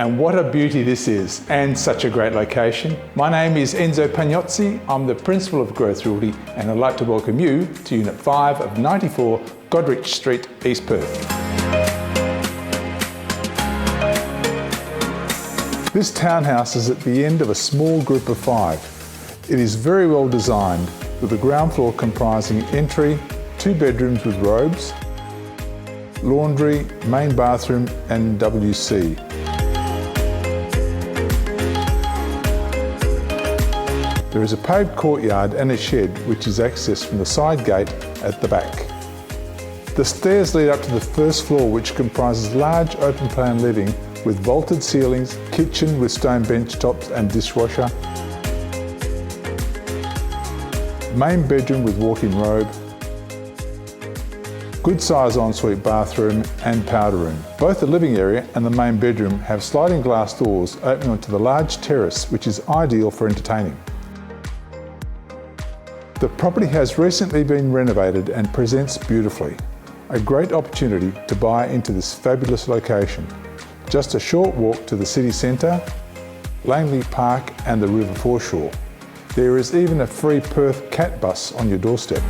and what a beauty this is, and such a great location. My name is Enzo Pagnozzi. I'm the Principal of Growth Realty, and I'd like to welcome you to Unit 5 of 94 Goderich Street, East Perth. This townhouse is at the end of a small group of 5. It is very well designed, with the ground floor comprising entry, 2 bedrooms with robes, laundry, main bathroom and WC. There is a paved courtyard and a shed which is accessed from the side gate at the back. The stairs lead up to the first floor, which comprises large open plan living with vaulted ceilings, kitchen with stone bench tops and dishwasher, main bedroom with walk-in robe, good size ensuite bathroom and powder room. Both the living area and the main bedroom have sliding glass doors opening onto the large terrace, which is ideal for entertaining. The property has recently been renovated and presents beautifully. A great opportunity to buy into this fabulous location. Just a short walk to the city centre, Langley Park and the river foreshore. There is even a free Perth CAT bus on your doorstep.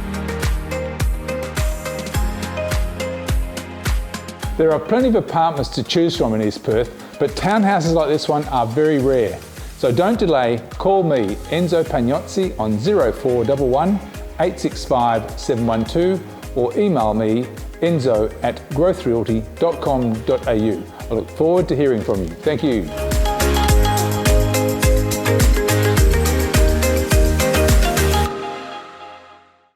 There are plenty of apartments to choose from in East Perth, but townhouses like this one are very rare. So don't delay, call me, Enzo Pagnozzi, on 0411 865 712 or email me, enzo@growthrealty.com.au. I look forward to hearing from you. Thank you.